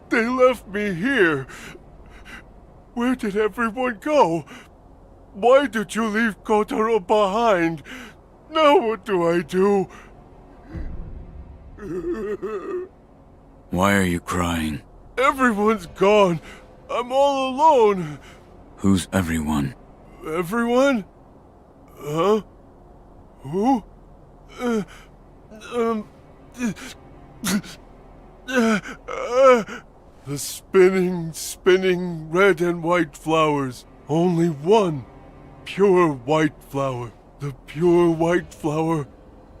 They left me here. Where did everyone go? Why did you leave Kotaro behind? Now what do I do? Why are you crying? Everyone's gone. I'm all alone. Who's everyone? Everyone? Huh? Who? The spinning red and white flowers. Only one pure white flower. The pure white flower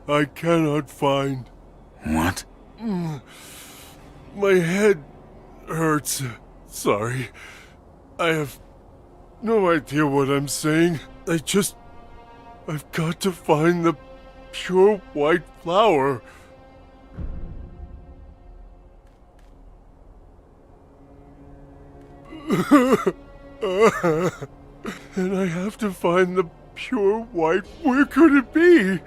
I cannot find. What? My head hurts. Sorry. I have no idea what I'm saying. I've got to find the pure white flower. And I have to find the pure white. Where could it be?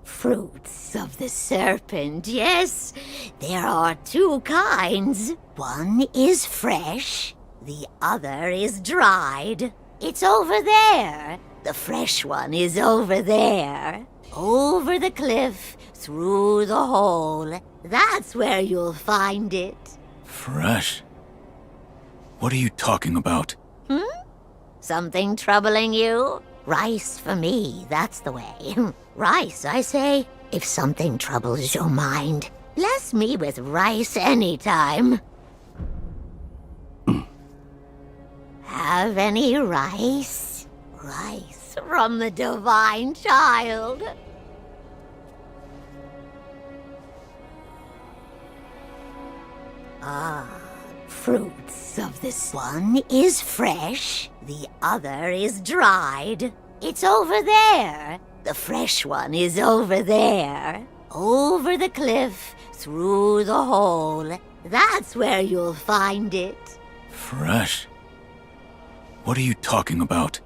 Fruits of the serpent, yes. There are two kinds. One is fresh, the other is dried. It's over there. The fresh one is over there. Over the cliff, through the hole. That's where you'll find it. Fresh? What are you talking about? Something troubling you? Rice for me, that's the way. Rice, I say. If something troubles your mind, bless me with rice anytime. Have any rice? Rice from the divine child. Fruits of this one is fresh, the other is dried. It's over there. The fresh one is over there. Over the cliff, through the hole. That's where you'll find it. Fresh? What are you talking about?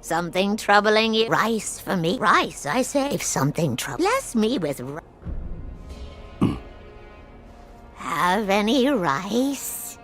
Something troubling you? Rice for me? Rice, I say. If something bless me with Have any rice?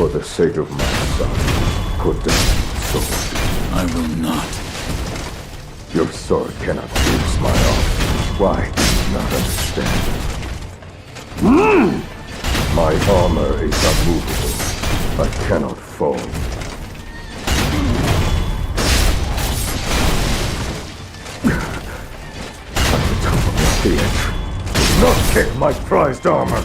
For the sake of my son, put down your sword. I will not. Your sword cannot pierce my arm. Why do you not understand? My armor is unmovable. I cannot fall. At the top of my theatre, do not kick my prized armor.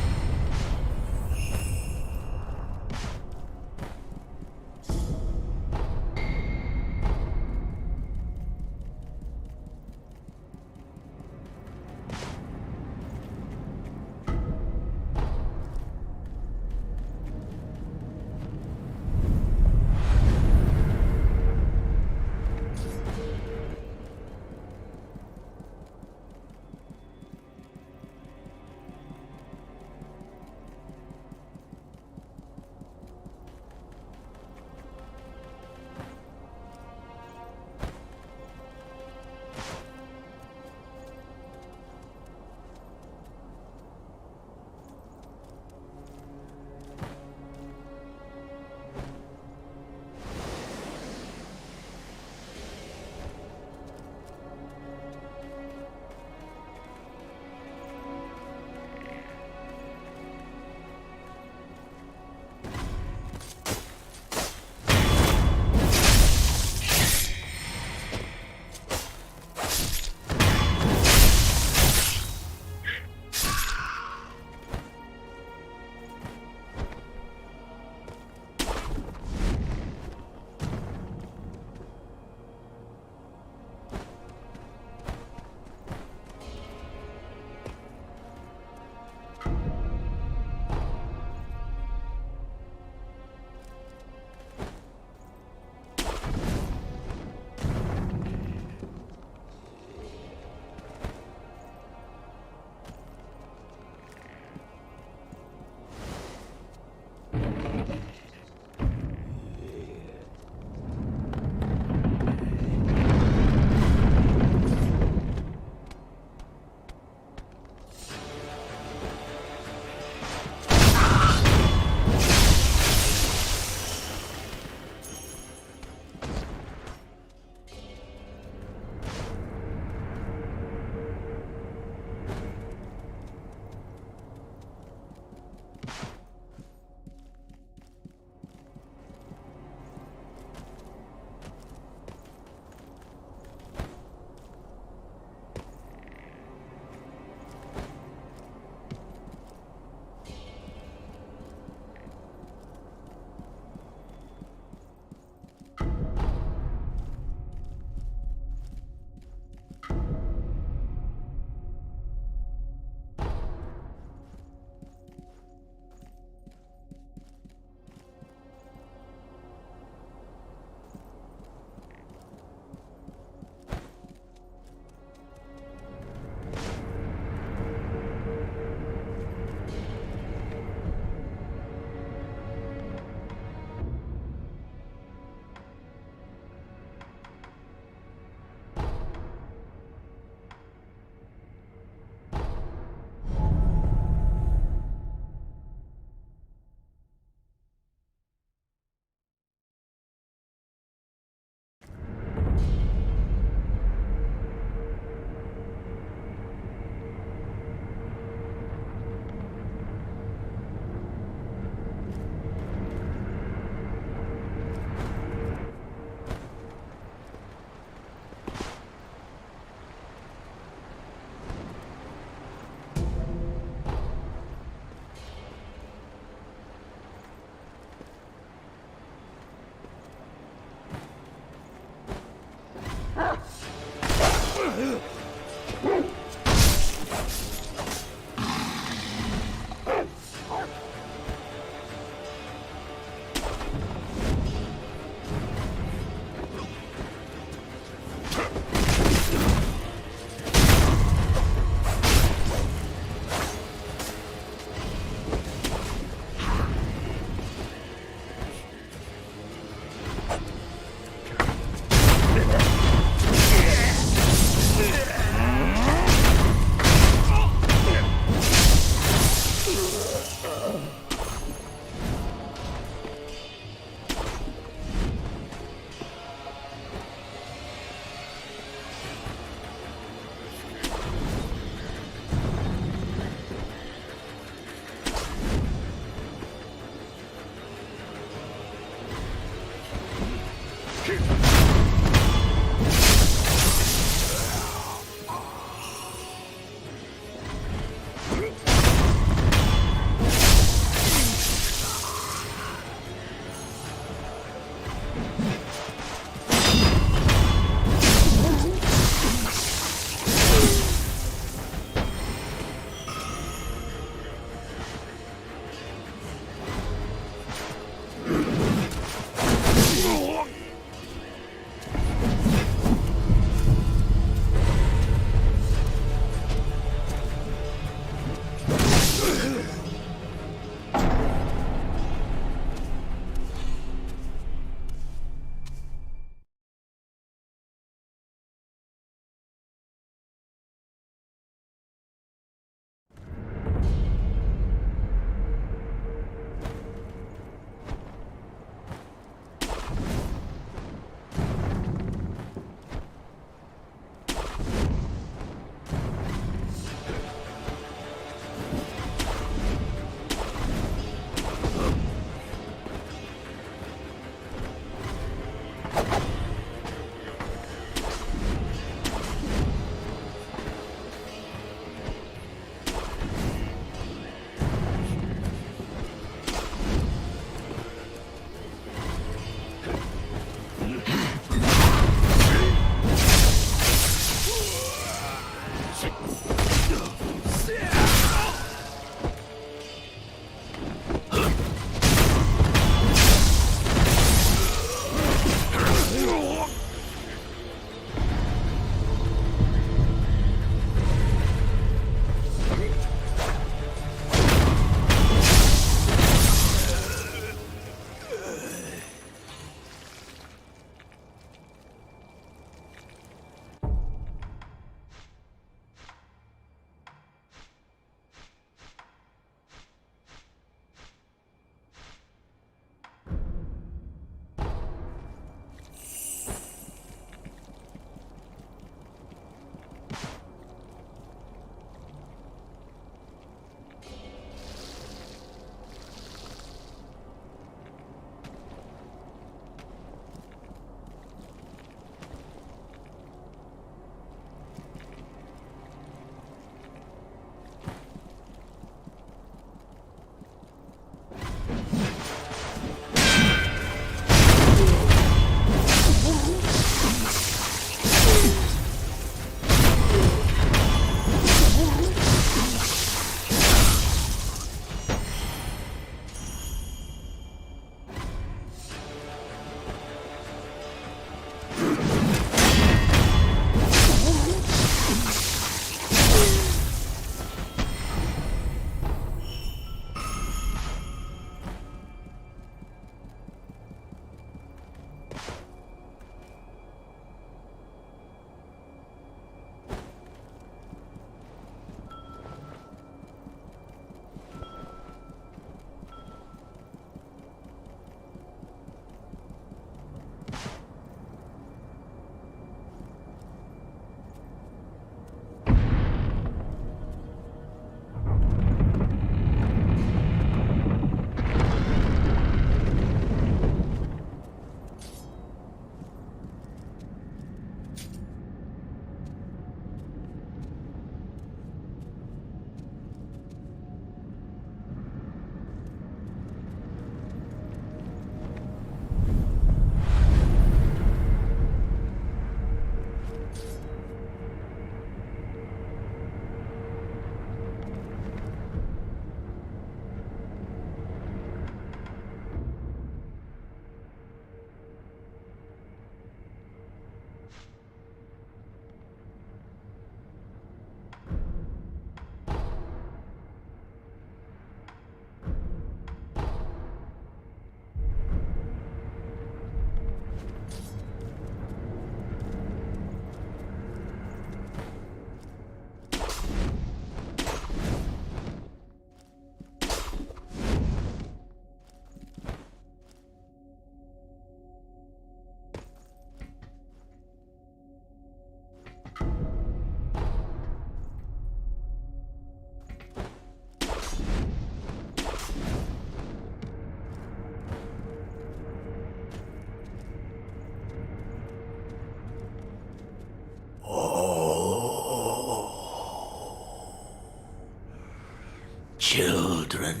children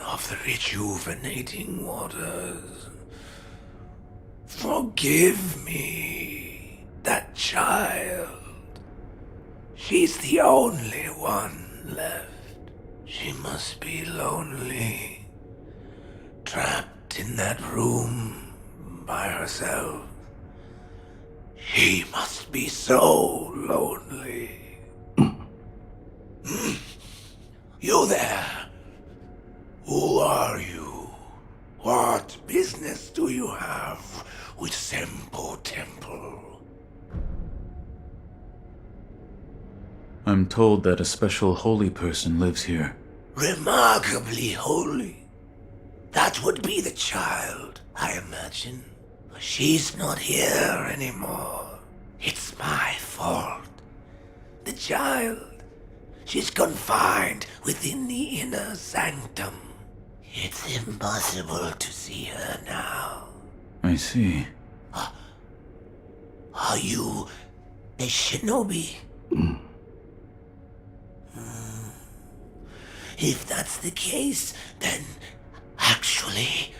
of the rejuvenating waters, forgive me, that child. She's the only one left. She must be lonely, trapped in that room by herself. She must be so lonely. You there? Who are you? What business do you have with Senpo Temple? I'm told that a special holy person lives here. Remarkably holy. That would be the child, I imagine. She's not here anymore. It's my fault. The child, she's confined within the inner sanctum. It's impossible to see her now. I see. Are you a shinobi? If that's the case, then actually,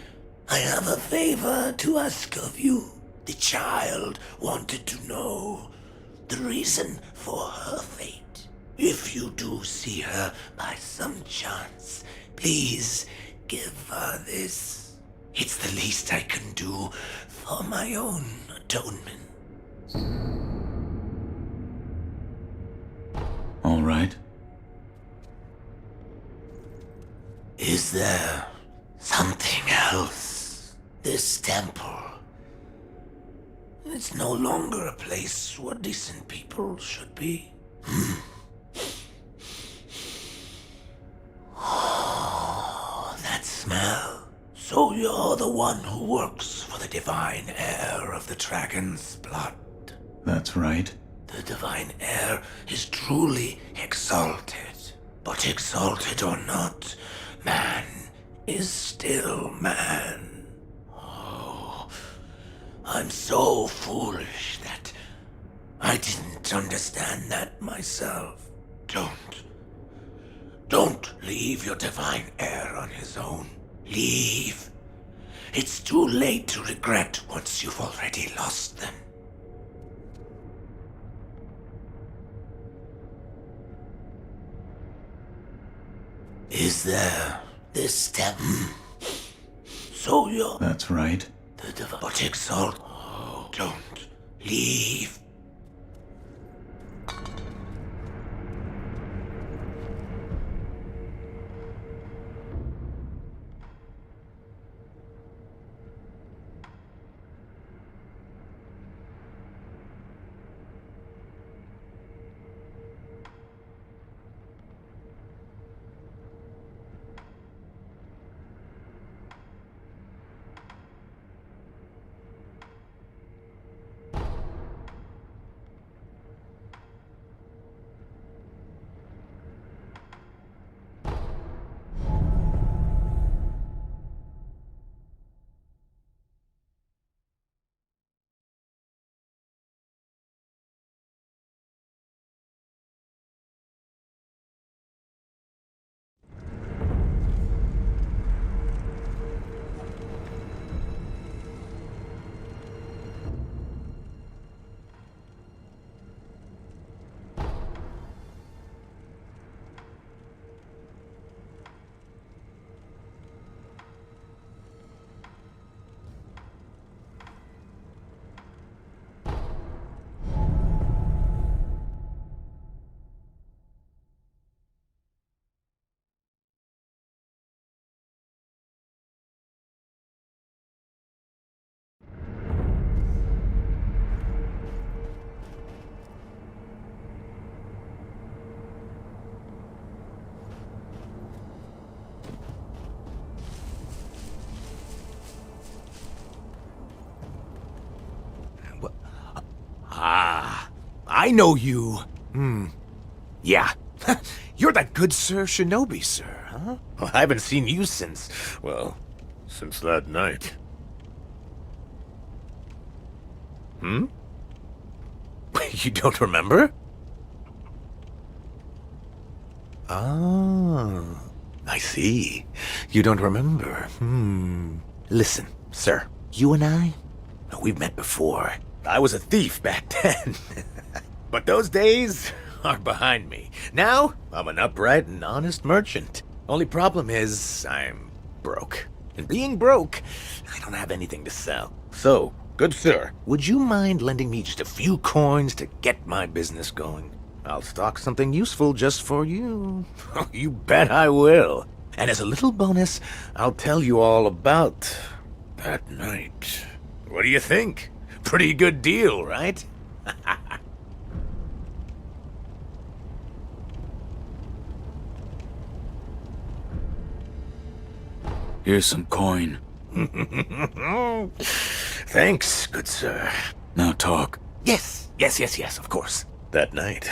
I have a favor to ask of you. The child wanted to know the reason for her fate. If you do see her by some chance, please give her this. It's the least I can do for my own atonement. All right. Is there something else? This temple. It's no longer a place where decent people should be. Oh, that smell. So you're the one who works for the divine heir of the dragon's blood. That's right. The divine heir is truly exalted. But exalted or not, man is still man. Oh, I'm so foolish that I didn't understand that myself. Don't leave your divine heir on his own. Leave. It's too late to regret once you've already lost them. Is there this step? So you're... That's right. But exalt... Oh, don't leave. I know you. Yeah. You're that good Sir Shinobi, sir, huh? Well, I haven't seen you since, well, Since that night. you don't remember? Ah. I see. You don't remember. Listen, sir. You and I, we've met before. I was a thief back then. But those days are behind me. Now, I'm an upright and honest merchant. Only problem is, I'm broke. And being broke, I don't have anything to sell. So, good sir, would you mind lending me just a few coins to get my business going? I'll stock something useful just for you. Oh, you bet I will. And as a little bonus, I'll tell you all about that night. What do you think? Pretty good deal, right? Here's some coin. Thanks, good sir. Now talk. Yes, of course. That night.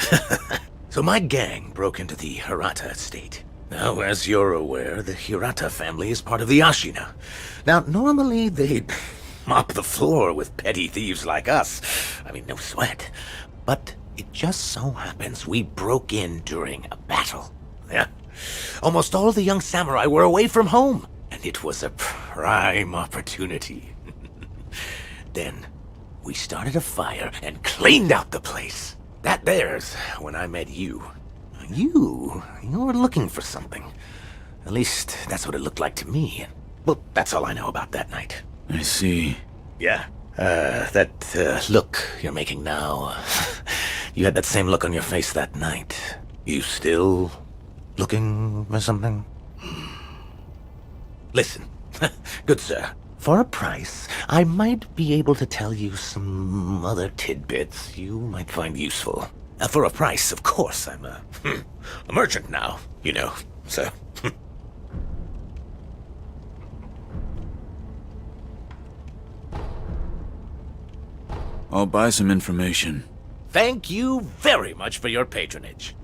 So my gang broke into the Hirata estate. Now, as you're aware, the Hirata family is part of the Ashina. Now, normally they'd mop the floor with petty thieves like us. I mean, no sweat. But it just so happens we broke in during a battle. Yeah. Almost all the young samurai were away from home, and it was a prime opportunity. Then, we started a fire and cleaned out the place. That there's when I met you. You were looking for something. At least, that's what it looked like to me. Well, that's all I know about that night. I see. Yeah. That look you're making now. You had that same look on your face that night. You still looking for something? Listen, good sir. For a price, I might be able to tell you some other tidbits you might find useful. For a price, of course. I'm a merchant now, you know, so... I'll buy some information. Thank you very much for your patronage.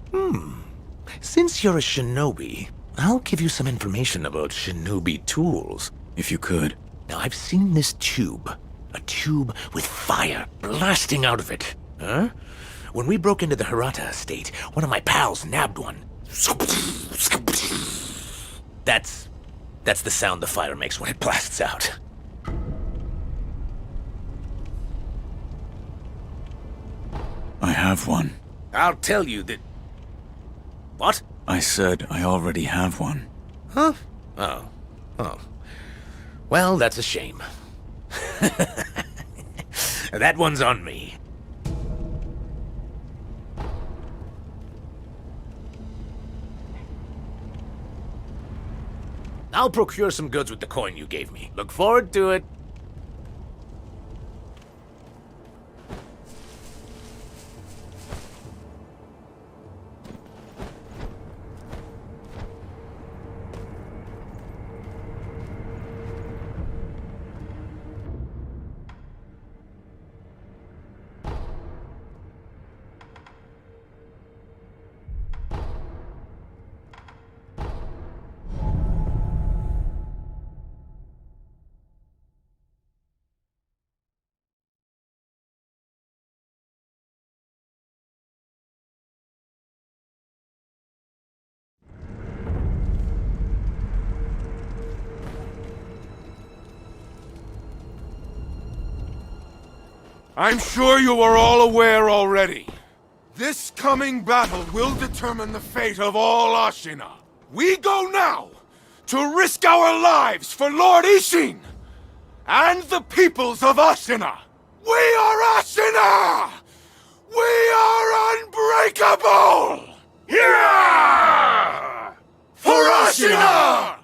Since you're a shinobi, I'll give you some information about shinobi tools. If you could. Now, I've seen this tube. A tube with fire blasting out of it. Huh? When we broke into the Hirata estate, one of my pals nabbed one. That's the sound the fire makes when it blasts out. I have one. I'll tell you that... What? I said I already have one. Huh? Oh. Well, that's a shame. That one's on me. I'll procure some goods with the coin you gave me. Look forward to it. I'm sure you are all aware already. This coming battle will determine the fate of all Ashina. We go now to risk our lives for Lord Ishin and the peoples of Ashina. We are Ashina! We are unbreakable! Yeah! For Ashina!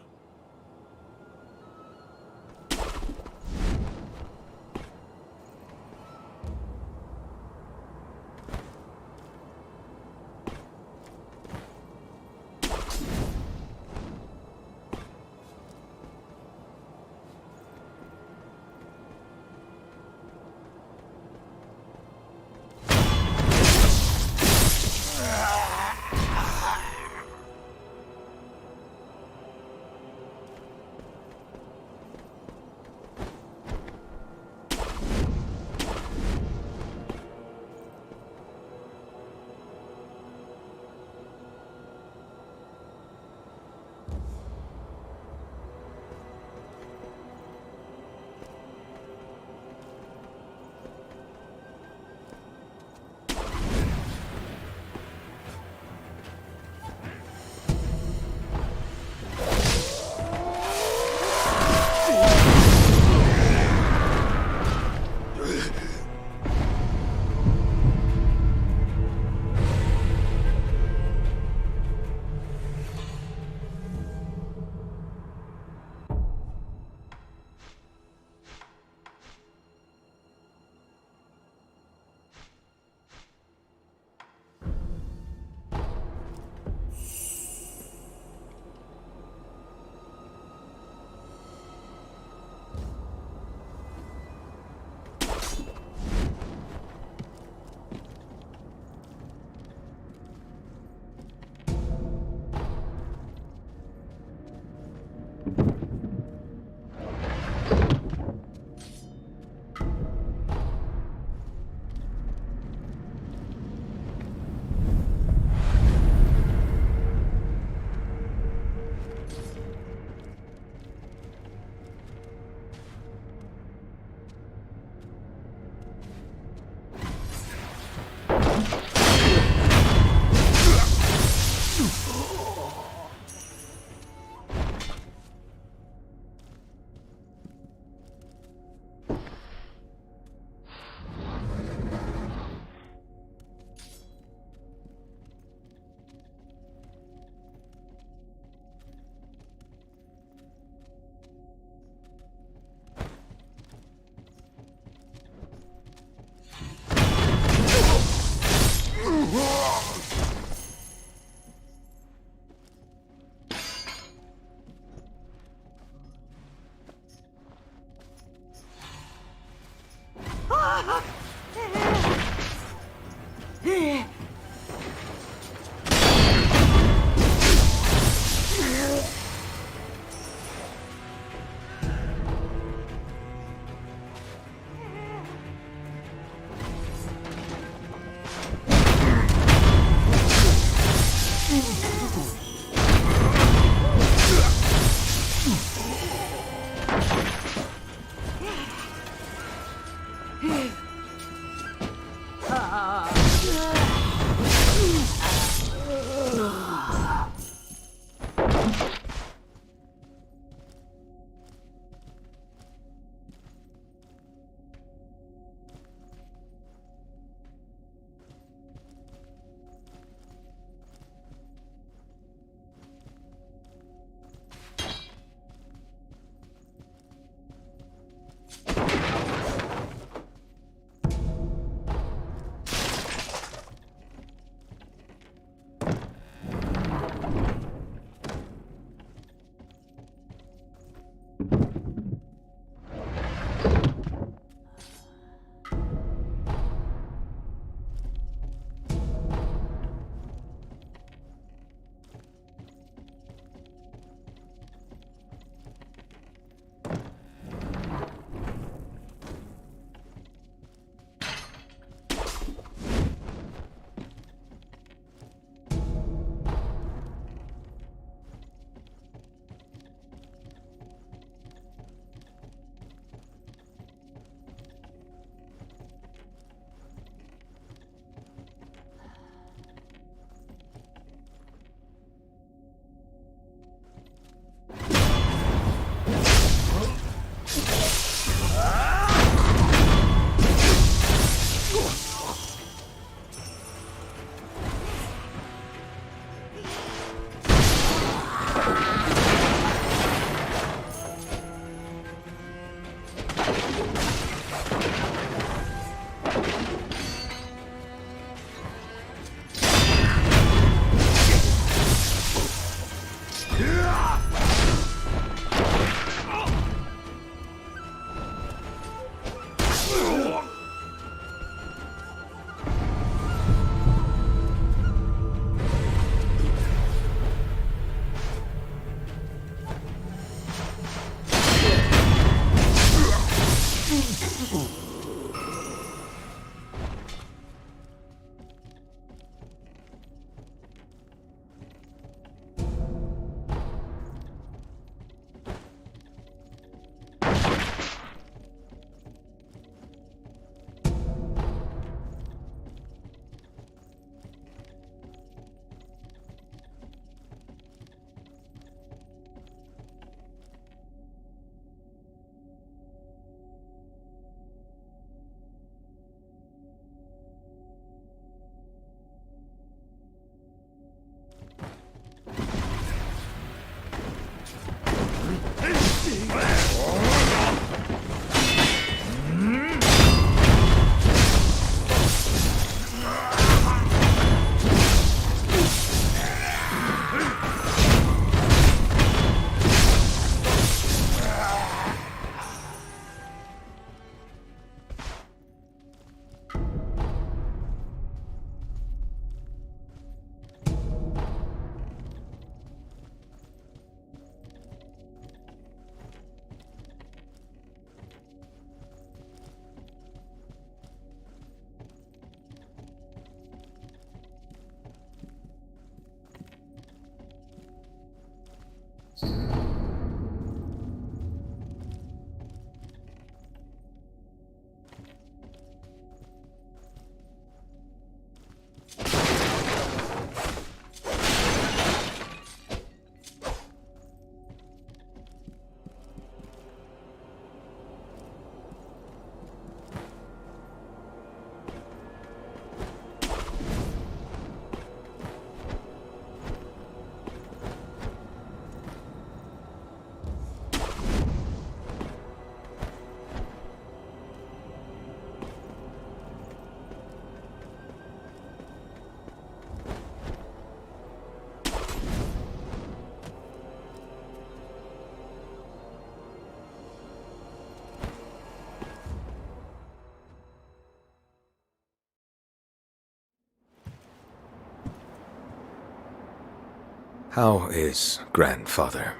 How is grandfather?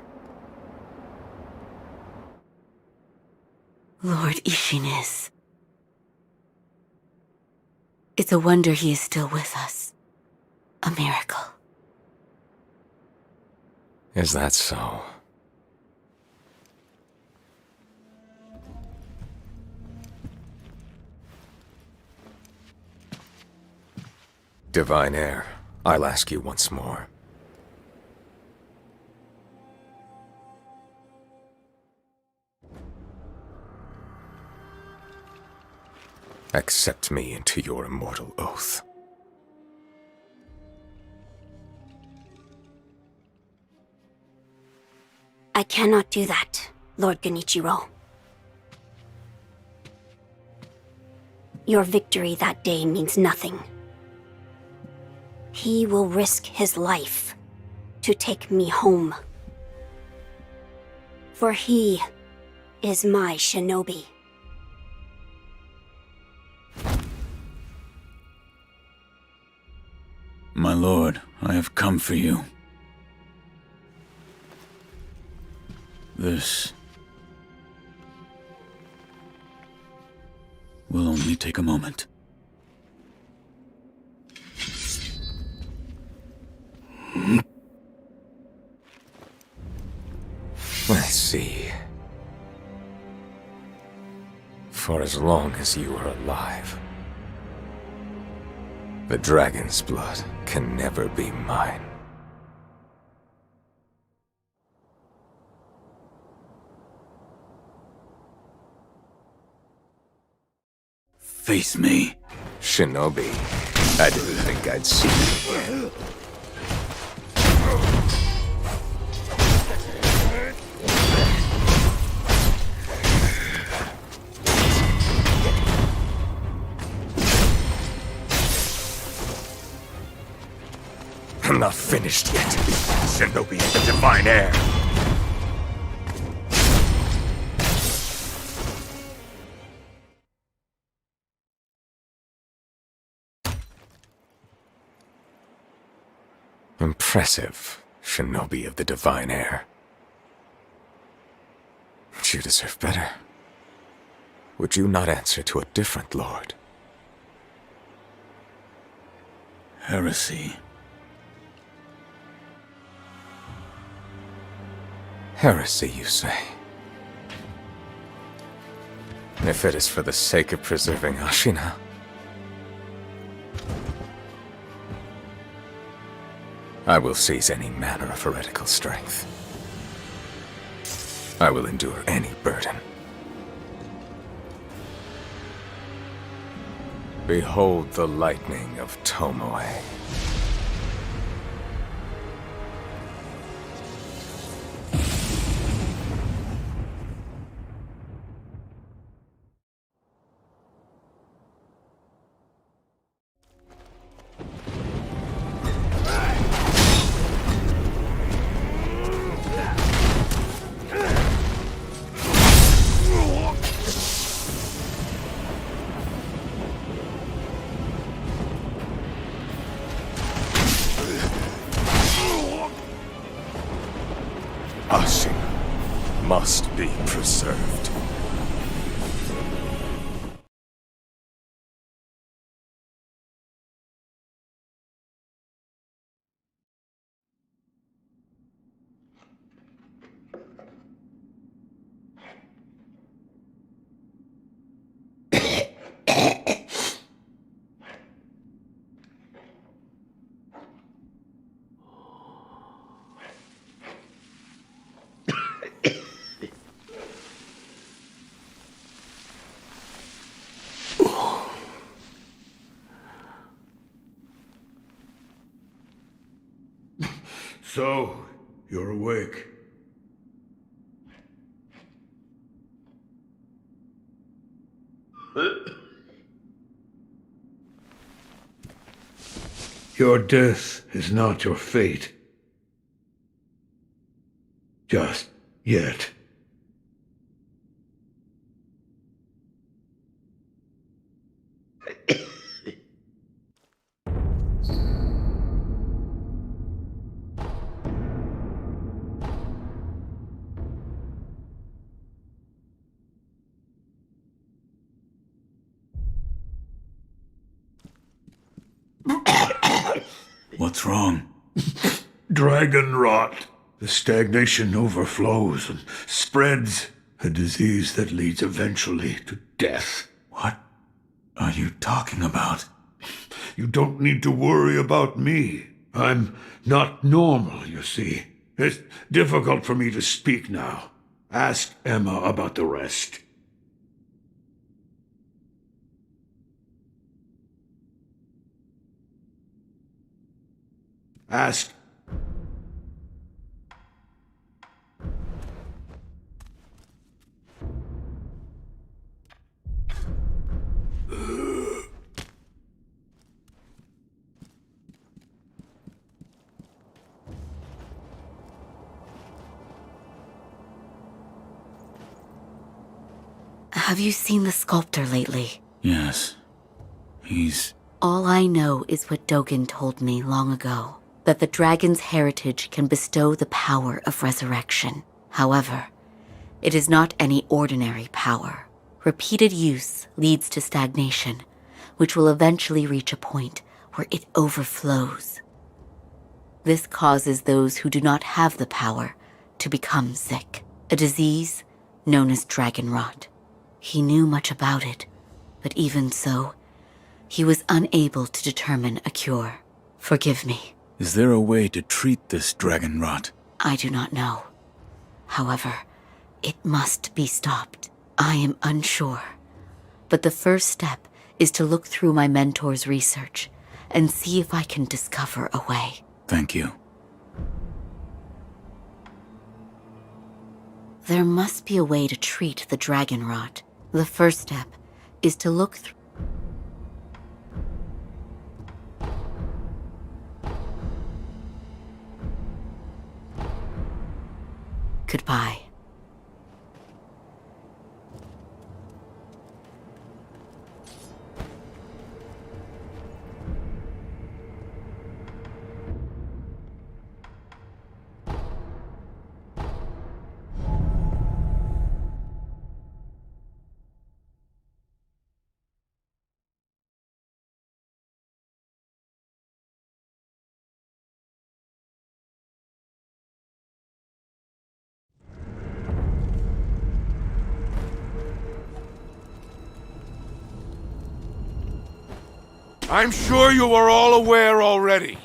Lord Ishinis. It's a wonder he is still with us. A miracle. Is that so? Divine Heir, I'll ask you once more. Accept me into your immortal oath. I cannot do that, Lord Genichiro. Your victory that day means nothing. He will risk his life to take me home. For he is my shinobi. My lord, I have come for you. This will only take a moment. I see. For as long as you are alive, the dragon's blood can never be mine. Face me. Shinobi, I didn't think I'd see you again. I'm not finished yet. Shinobi is the Divine Heir. Impressive, Shinobi of the Divine Heir. But you deserve better. Would you not answer to a different lord? Heresy. Heresy, you say? If it is for the sake of preserving Ashina, I will seize any manner of heretical strength. I will endure any burden. Behold the lightning of Tomoe. Ashina must be preserved. So, you're awake. Your death is not your fate. Just yet. What's wrong? Dragon rot. The stagnation overflows and spreads. A disease that leads eventually to death. What are you talking about? You don't need to worry about me. I'm not normal, you see. It's difficult for me to speak now. Ask Emma about the rest. Ask... Have you seen the sculptor lately? Yes. He's... All I know is what Dogen told me long ago, that the dragon's heritage can bestow the power of resurrection. However, it is not any ordinary power. Repeated use leads to stagnation, which will eventually reach a point where it overflows. This causes those who do not have the power to become sick, a disease known as dragon rot. He knew much about it, but even so, he was unable to determine a cure. Forgive me. Is there a way to treat this dragon rot? I do not know. However, it must be stopped. I am unsure. But the first step is to look through my mentor's research and see if I can discover a way. Thank you. There must be a way to treat the dragon rot. The first step is to look through... Goodbye. I'm sure you are all aware already.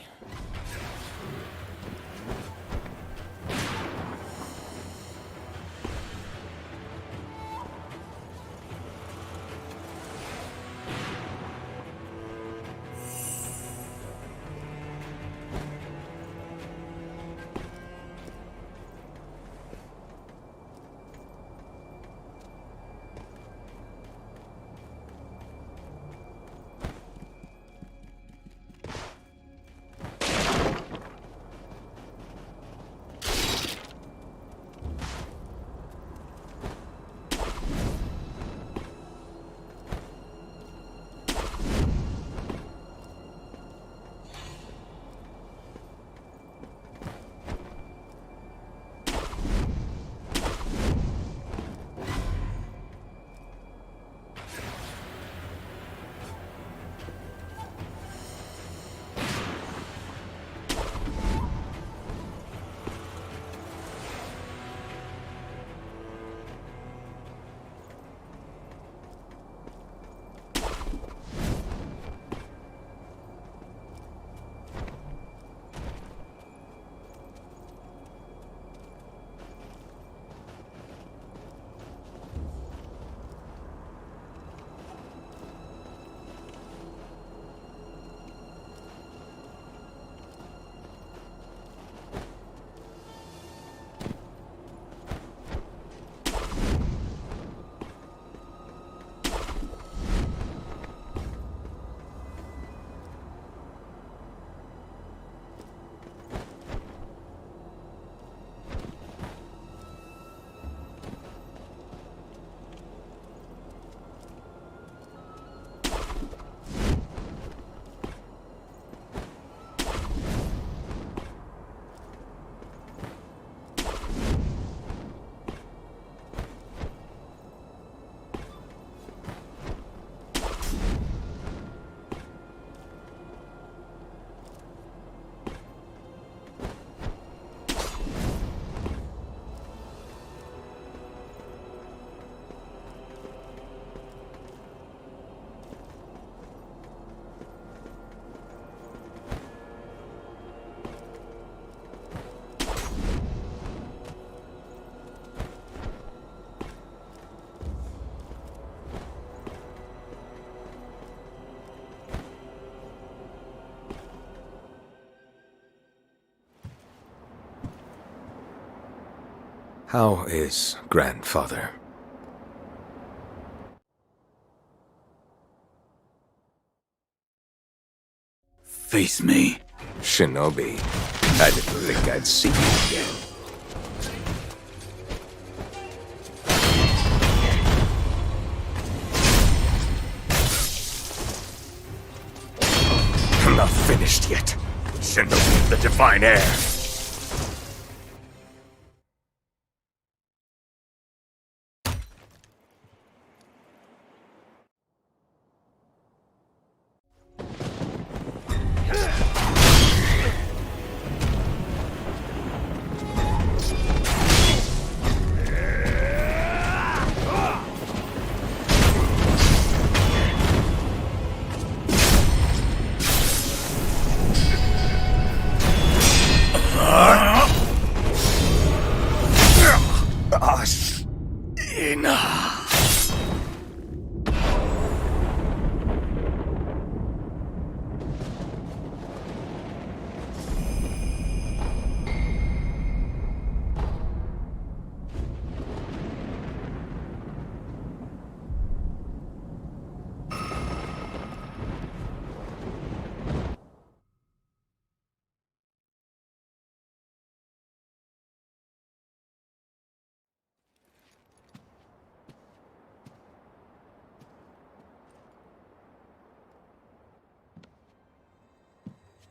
How is grandfather? Face me. Shinobi, I didn't think I'd see you again. I'm not finished yet. Shinobi, the divine heir.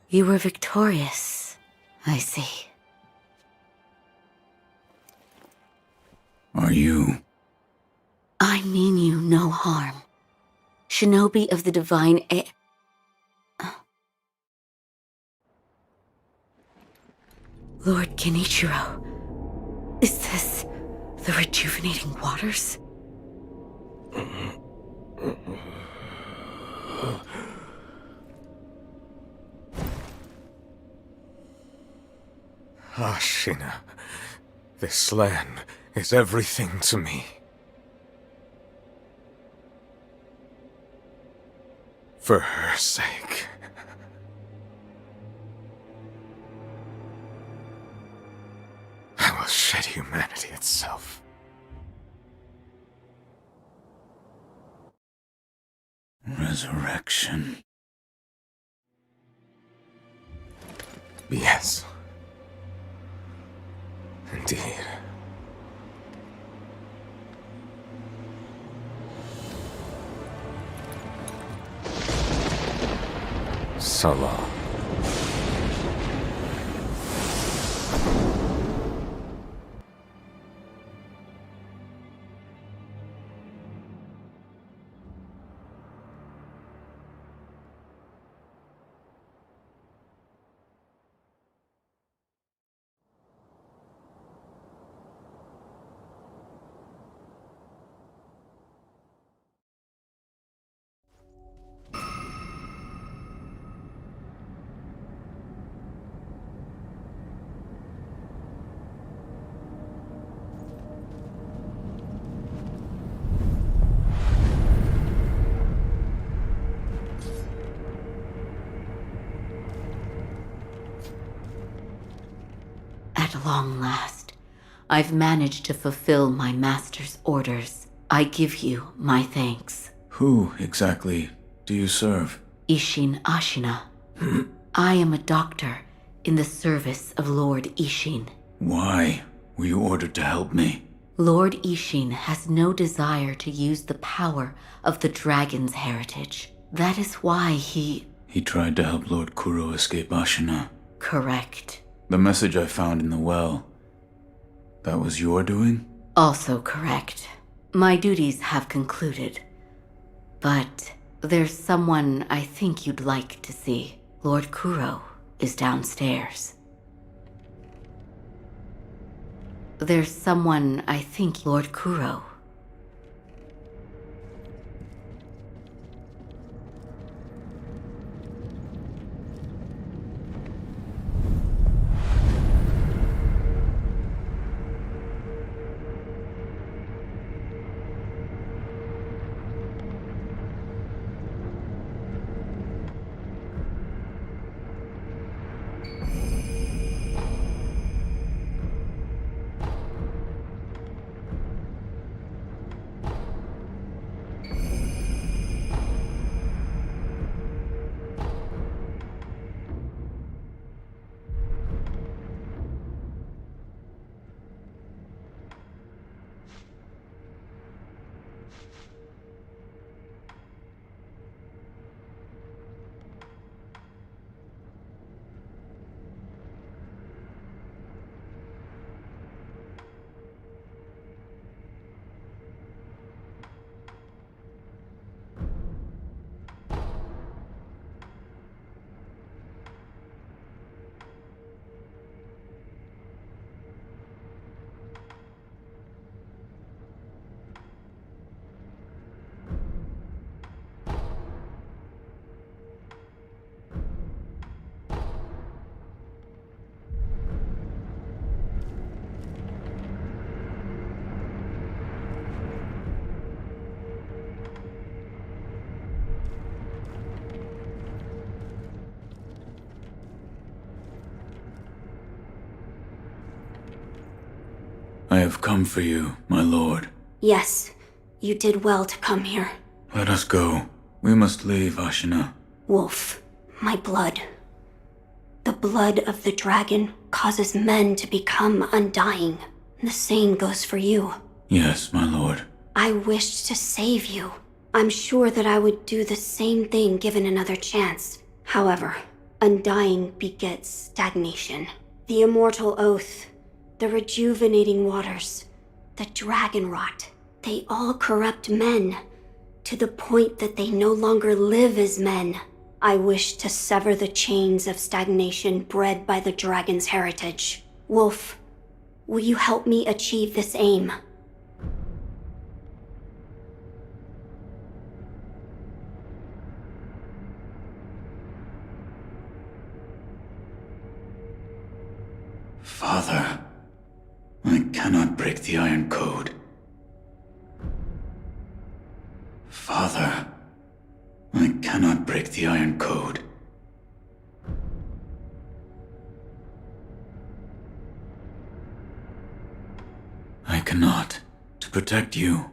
You were victorious, I see. Are you? I mean you no harm. Shinobi of the divine Lord Kenichiro, is this the rejuvenating waters? Ashina, this land is everything to me. For her sake. I will shed humanity itself. Resurrection. Yes. Indeed. So long. At long last, I've managed to fulfill my master's orders. I give you my thanks. Who exactly do you serve? Isshin Ashina. I am a doctor in the service of Lord Isshin. Why were you ordered to help me? Lord Isshin has no desire to use the power of the dragon's heritage. That is why he... He tried to help Lord Kuro escape Ashina. Correct. The message I found in the well, that was your doing? Also correct. My duties have concluded. But there's someone I think you'd like to see. Lord Kuro is downstairs. There's someone I think Lord Kuro. I have come for you, my lord. Yes, you did well to come here. Let us go. We must leave Ashina. Wolf, my blood. The blood of the dragon causes men to become undying. The same goes for you. Yes, my lord. I wished to save you. I'm sure that I would do the same thing given another chance. However, undying begets stagnation. The immortal oath, the rejuvenating waters, the dragon rot, they all corrupt men, to the point that they no longer live as men. I wish to sever the chains of stagnation bred by the dragon's heritage. Wolf, will you help me achieve this aim? Father, I cannot break the Iron Code. Father, I cannot break the Iron Code. I cannot. To protect you,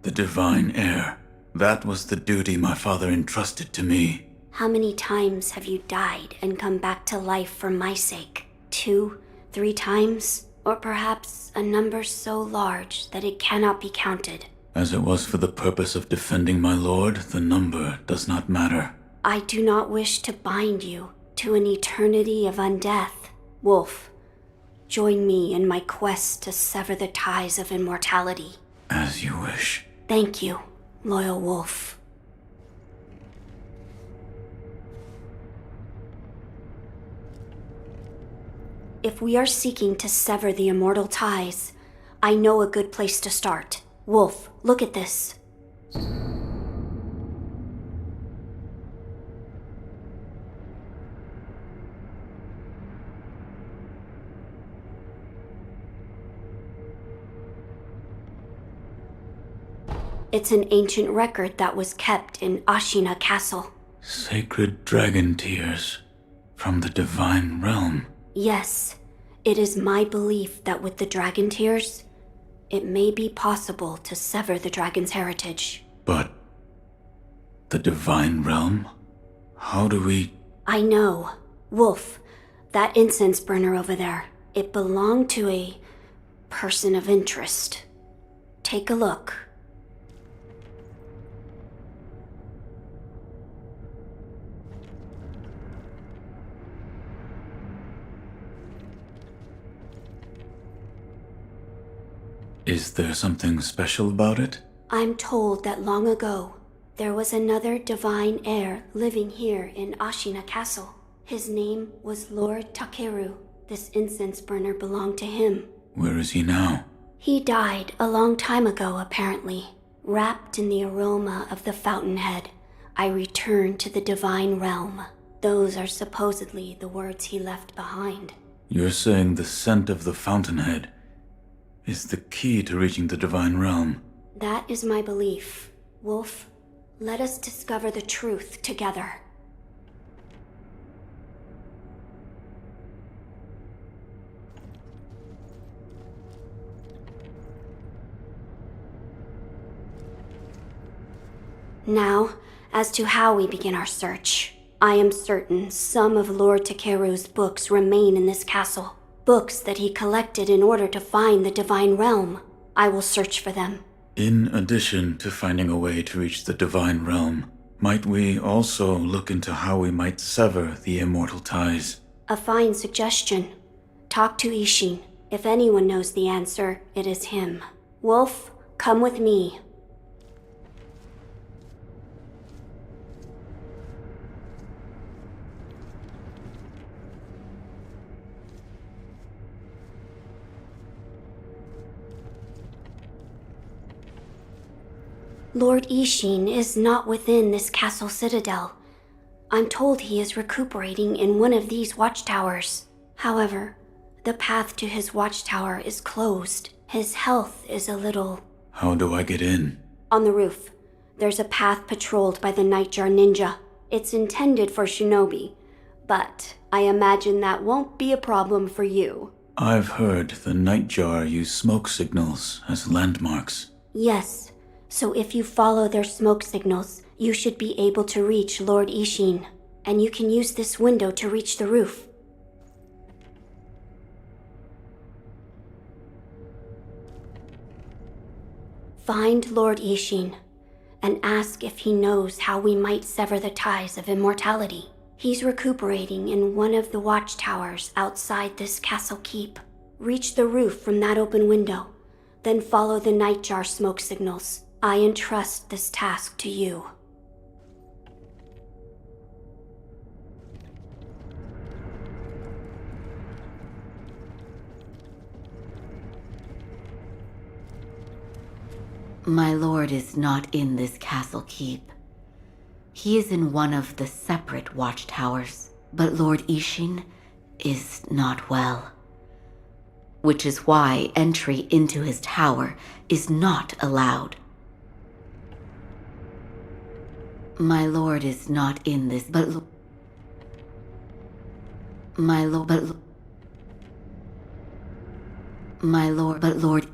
the divine heir. That was the duty my father entrusted to me. How many times have you died and come back to life for my sake? 2, 3 times? Or perhaps a number so large that it cannot be counted? As it was for the purpose of defending my lord, the number does not matter. I do not wish to bind you to an eternity of undeath. Wolf, join me in my quest to sever the ties of immortality. As you wish. Thank you, loyal wolf. If we are seeking to sever the immortal ties, I know a good place to start. Wolf, look at this. It's an ancient record that was kept in Ashina Castle. Sacred dragon tears from the divine realm. Yes, it is my belief that with the dragon tears, it may be possible to sever the dragon's heritage. But the divine realm? How do we... I know. Wolf, that incense burner over there, it belonged to a person of interest. Take a look. Is there something special about it? I'm told that long ago, there was another divine heir living here in Ashina Castle. His name was Lord Takeru. This incense burner belonged to him. Where is he now? He died a long time ago, apparently. Wrapped in the aroma of the fountainhead, I returned to the divine realm. Those are supposedly the words he left behind. You're saying the scent of the fountainhead is the key to reaching the divine realm? That is my belief. Wolf, let us discover the truth together. Now, as to how we begin our search. I am certain some of Lord Takeru's books remain in this castle. Books that he collected in order to find the divine realm. I will search for them. In addition to finding a way to reach the divine realm, might we also look into how we might sever the immortal ties? A fine suggestion. Talk to Ishin. If anyone knows the answer, it is him. Wolf, come with me. Lord Ishin is not within this castle citadel. I'm told he is recuperating in one of these watchtowers. However, the path to his watchtower is closed. His health is a little... How do I get in? On the roof. There's a path patrolled by the Nightjar Ninja. It's intended for shinobi, but I imagine that won't be a problem for you. I've heard the Nightjar use smoke signals as landmarks. Yes, so if you follow their smoke signals, you should be able to reach Lord Ishin, and you can use this window to reach the roof. Find Lord Ishin, and ask if he knows how we might sever the ties of immortality. He's recuperating in one of the watchtowers outside this castle keep. Reach the roof from that open window, then follow the Nightjar smoke signals. I entrust this task to you. My lord is not in this castle keep. He is in one of the separate watchtowers, but Lord Ishin is not well. Which is why entry into his tower is not allowed. My lord is not in this, but Lord.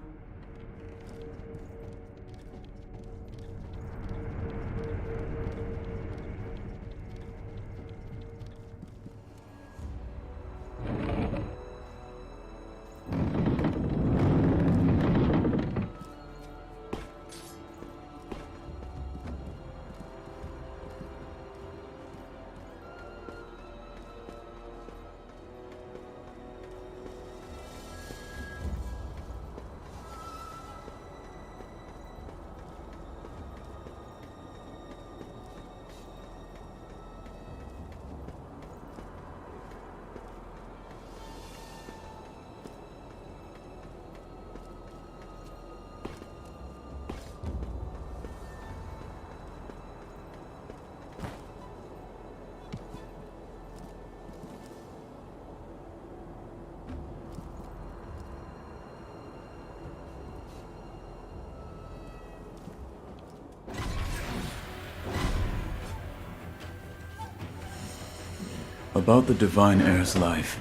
About the Divine Heir's life,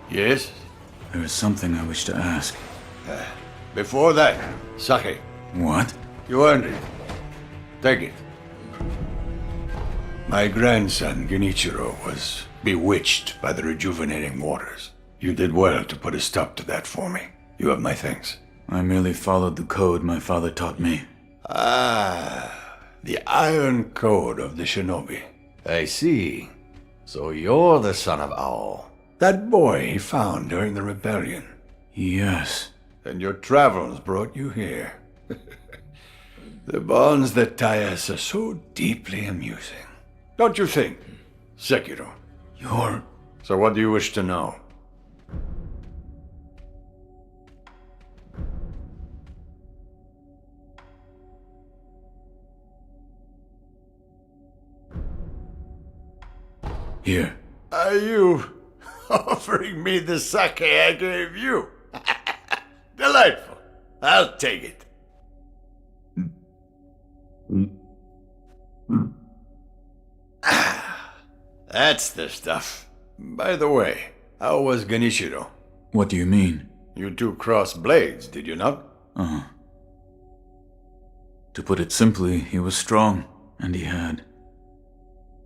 Yes? there is something I wish to ask. Before that, sake. What? You earned it. Take it. My grandson, Genichiro, was bewitched by the rejuvenating waters. You did well to put a stop to that for me. You have my thanks. I merely followed the code my father taught me. Ah, the Iron Code of the Shinobi. I see. So you're the son of Owl. That boy he found during the rebellion. Yes. And your travels brought you here. The bonds that tie us are so deeply amusing. Don't you think, Sekiro? You're... So what do you wish to know? Here. Are you offering me the sake I gave you? Delightful. I'll take it. That's the stuff. By the way, how was Genichiro? What do you mean? You two crossed blades, did you not? Uh-huh. To put it simply, he was strong, and he had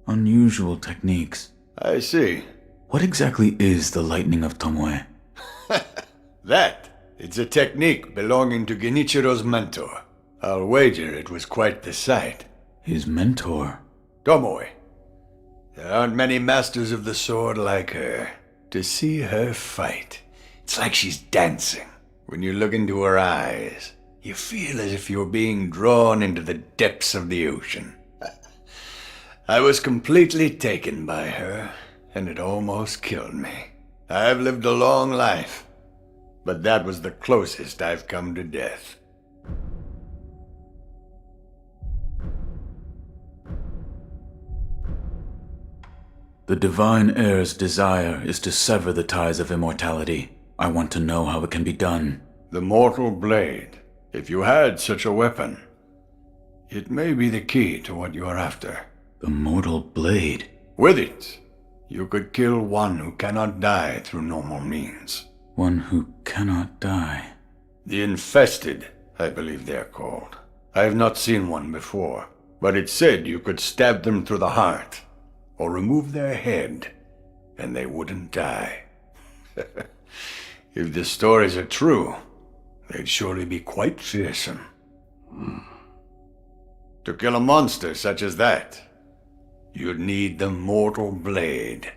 unusual techniques. I see. What exactly is the Lightning of Tomoe? It's a technique belonging to Genichiro's mentor. I'll wager it was quite the sight. His mentor? Tomoe. There aren't many masters of the sword like her. To see her fight, it's like she's dancing. When you look into her eyes, you feel as if you're being drawn into the depths of the ocean. I was completely taken by her, and it almost killed me. I've lived a long life, but that was the closest I've come to death. The Divine Heir's desire is to sever the ties of immortality. I want to know how it can be done. The Mortal Blade. If you had such a weapon, it may be the key to what you are after. The Mortal Blade? With it, you could kill one who cannot die through normal means. One who cannot die. The infested, I believe they're called. I have not seen one before, but it said you could stab them through the heart, or remove their head, and they wouldn't die. If the stories are true, they'd surely be quite fearsome. To kill a monster such as that, you'd need the mortal blade.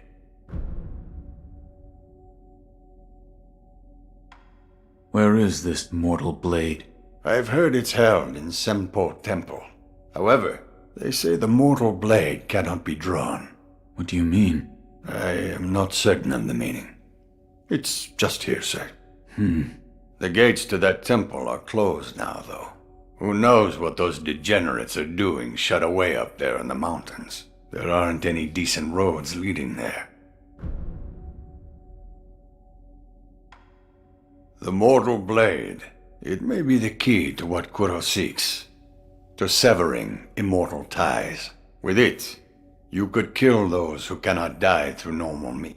Where is this mortal blade? I've heard it's held in Senpo Temple. However, they say the mortal blade cannot be drawn. What do you mean? I am not certain of the meaning. It's just hearsay. The gates to that temple are closed now, though. Who knows what those degenerates are doing shut away up there in the mountains. There aren't any decent roads leading there. The mortal blade, it may be the key to what Kuro seeks. To severing immortal ties. With it, you could kill those who cannot die through normal means.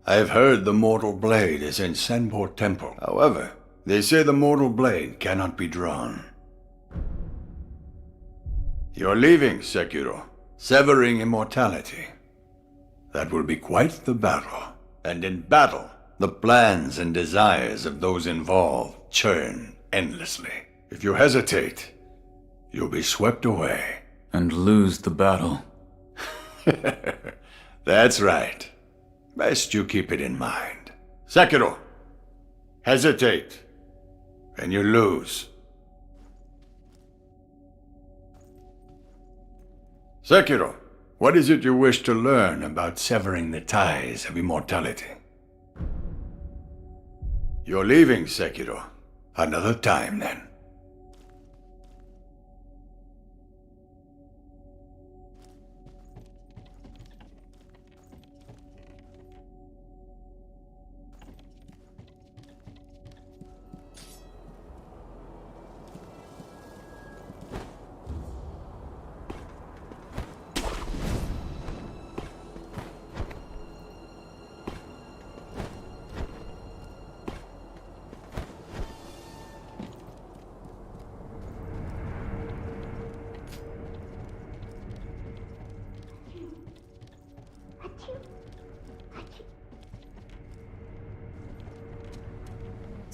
I've heard the mortal blade is in Senpo Temple. However, they say the mortal blade cannot be drawn. You're leaving, Sekiro. Severing immortality. That will be quite the battle. And in battle, the plans and desires of those involved churn endlessly. If you hesitate, you'll be swept away. And lose the battle. That's right. Best you keep it in mind. Sekiro, hesitate, and you lose. Sekiro, what is it you wish to learn about severing the ties of immortality? You're leaving, Sekiro. Another time, then.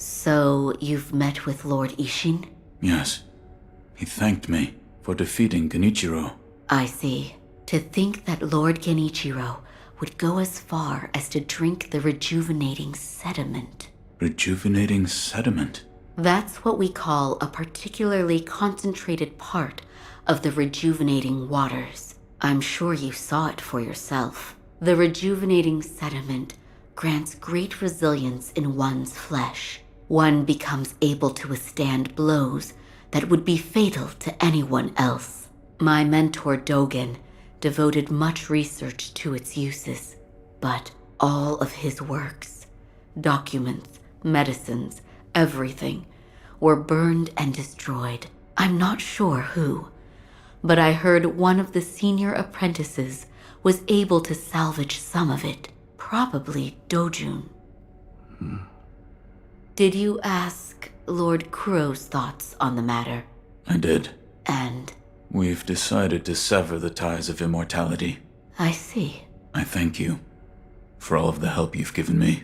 So, you've met with Lord Ishin? Yes. He thanked me for defeating Genichiro. I see. To think that Lord Genichiro would go as far as to drink the rejuvenating sediment. Rejuvenating sediment? That's what we call a particularly concentrated part of the rejuvenating waters. I'm sure you saw it for yourself. The rejuvenating sediment grants great resilience in one's flesh. One becomes able to withstand blows that would be fatal to anyone else. My mentor Dogen devoted much research to its uses, but all of his works, documents, medicines, everything, were burned and destroyed. I'm not sure who, but I heard one of the senior apprentices was able to salvage some of it, probably Dojun. Did you ask Lord Kuro's thoughts on the matter? I did. And? We've decided to sever the ties of immortality. I see. I thank you for all of the help you've given me.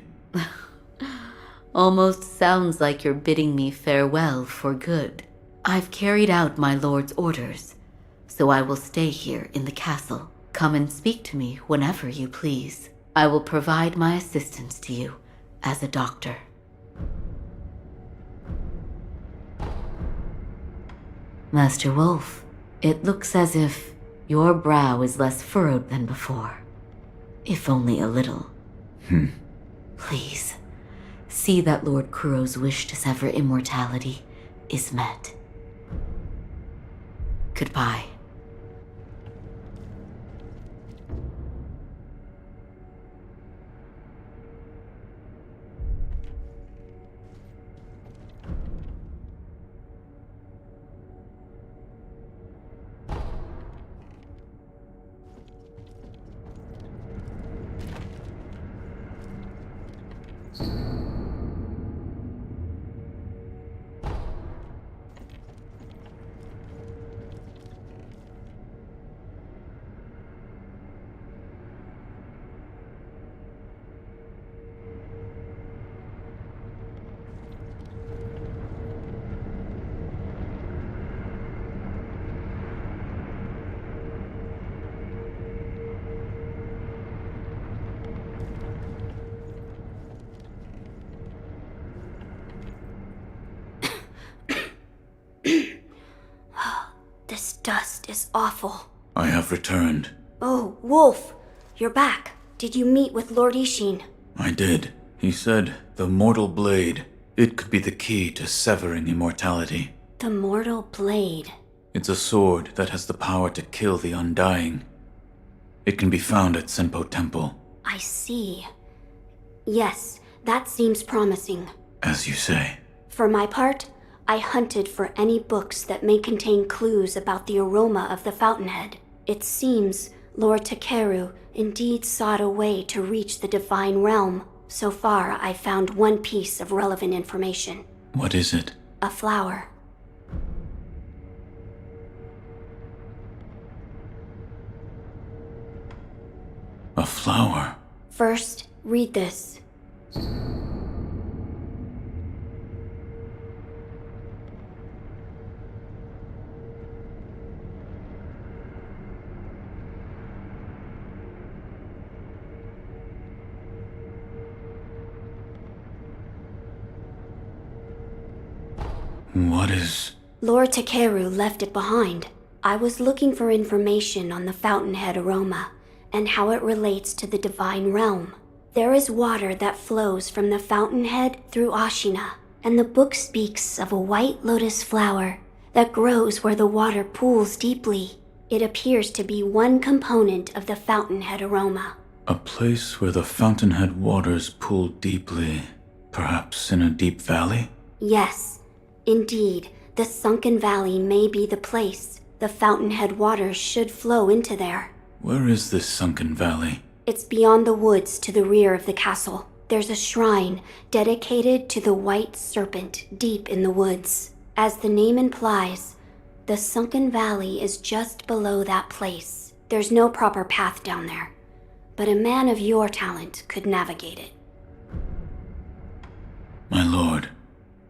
Almost sounds like you're bidding me farewell for good. I've carried out my lord's orders, so I will stay here in the castle. Come and speak to me whenever you please. I will provide my assistance to you as a doctor. Master Wolf, it looks as if your brow is less furrowed than before. If only a little. Please, see that Lord Kuro's wish to sever immortality is met. Goodbye. This dust is awful. I have returned. Oh, Wolf, you're back. Did you meet with Lord Ishin? I did. He said the mortal blade, it could be the key to severing immortality. The mortal blade. It's a sword that has the power to kill the undying. It can be found at Senpo Temple. I see. Yes, that seems promising. As you say. For my part, I hunted for any books that may contain clues about the aroma of the fountainhead. It seems Lord Takeru indeed sought a way to reach the divine realm. So far, I've found one piece of relevant information. What is it? A flower. A flower? First, read this. What is... Lord Takeru left it behind. I was looking for information on the fountainhead aroma and how it relates to the divine realm. There is water that flows from the fountainhead through Ashina, and the book speaks of a white lotus flower that grows where the water pools deeply. It appears to be one component of the fountainhead aroma. A place where the fountainhead waters pool deeply, perhaps in a deep valley? Yes, indeed, the sunken valley may be the place. The fountainhead waters should flow into there. Where is this sunken valley? It's beyond the woods to the rear of the castle. There's a shrine dedicated to the white serpent deep in the woods. As the name implies, the sunken valley is just below that place. There's no proper path down there, but a man of your talent could navigate it. My lord,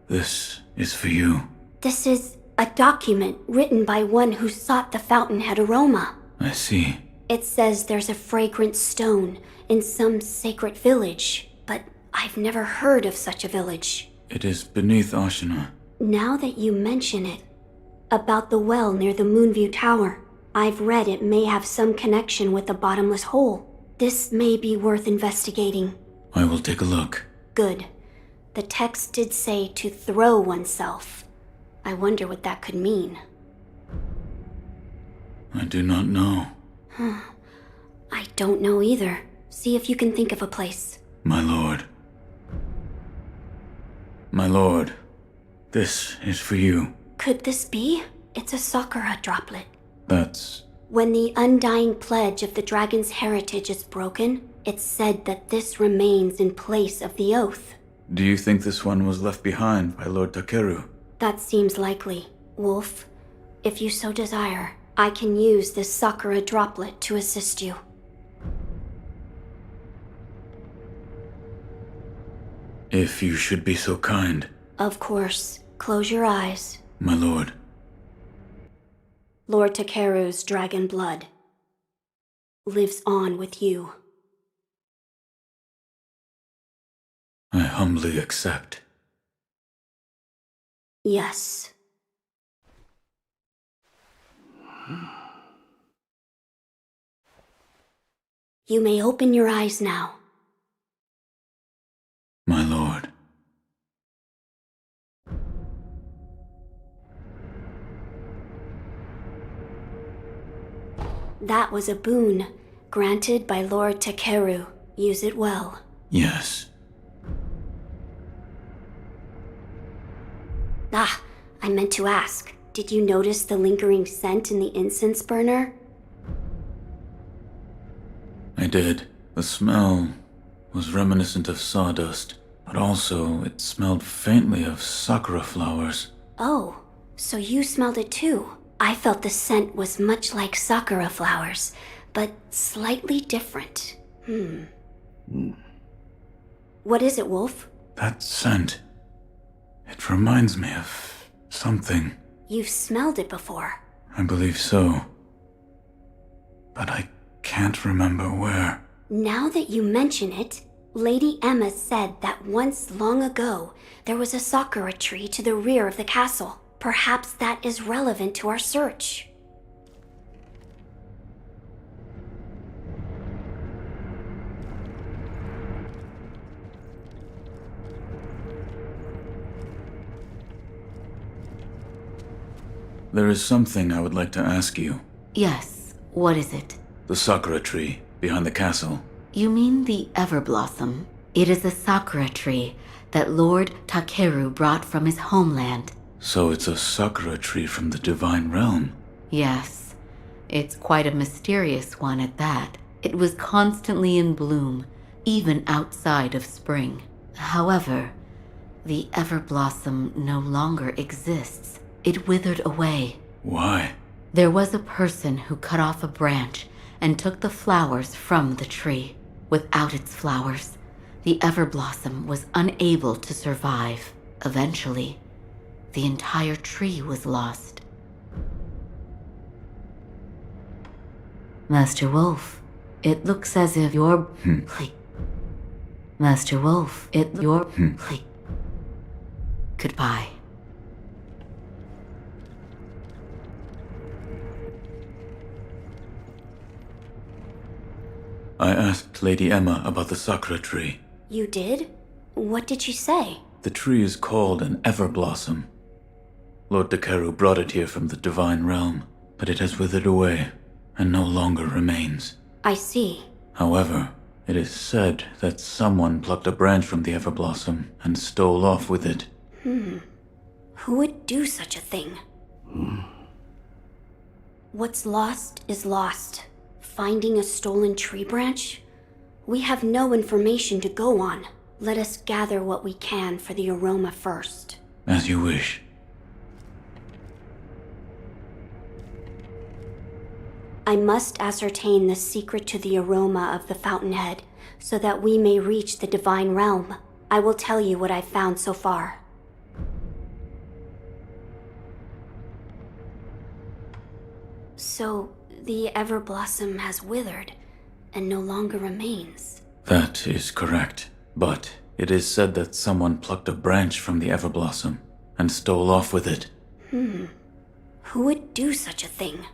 this is for you. This is a document written by one who sought the fountainhead aroma. I see. It says there's a fragrant stone in some sacred village, but I've never heard of such a village. It is beneath Ashina. Now that you mention it, about the well near the Moonview Tower, I've read it may have some connection with the bottomless hole. This may be worth investigating. I will take a look. Good. The text did say to throw oneself. I wonder what that could mean. I do not know. I don't know either. See if you can think of a place. My lord. My lord, this is for you. Could this be? It's a Sakura droplet. That's... When the undying pledge of the dragon's heritage is broken, it's said that this remains in place of the oath. Do you think this one was left behind by Lord Takeru? That seems likely. Wolf, if you so desire, I can use this Sakura droplet to assist you. If you should be so kind. Of course. Close your eyes. My lord. Lord Takeru's dragon blood lives on with you. I humbly accept. Yes. You may open your eyes now. My lord. That was a boon granted by Lord Takeru. Use it well. Yes. Ah, I meant to ask. Did you notice the lingering scent in the incense burner? I did. The smell was reminiscent of sawdust. but also it smelled faintly of sakura flowers. Oh, so you smelled it too. I felt the scent was much like sakura flowers, but slightly different. What is it, Wolf? That scent. It reminds me of something. You've smelled it before. I believe so. But I can't remember where. Now that you mention it, Lady Emma said that once long ago, there was a sakura tree to the rear of the castle. Perhaps that is relevant to our search. There is something I would like to ask you. Yes, what is it? The sakura tree behind the castle. You mean the Everblossom? It is a sakura tree that Lord Takeru brought from his homeland. So it's a sakura tree from the Divine Realm. Yes, it's quite a mysterious one at that. It was constantly in bloom, even outside of spring. However, the Everblossom no longer exists. It withered away. Why? There was a person who cut off a branch and took the flowers from the tree. Without its flowers, the Everblossom was unable to survive. Eventually, the entire tree was lost. Master Wolf, it looks as if you're... Master Wolf, you're... Goodbye. I asked Lady Emma about the sakura tree. You did? What did she say? The tree is called an Everblossom. Lord Takeru brought it here from the Divine Realm, but it has withered away and no longer remains. I see. However, it is said that someone plucked a branch from the Everblossom and stole off with it. Who would do such a thing? What's lost is lost. Finding a stolen tree branch? We have no information to go on. Let us gather what we can for the aroma first. As you wish. I must ascertain the secret to the aroma of the fountainhead, so that we may reach the Divine Realm. I will tell you what I've found so far. So, the Everblossom has withered, and no longer remains. That is correct. But it is said that someone plucked a branch from the Everblossom and stole off with it. Who would do such a thing?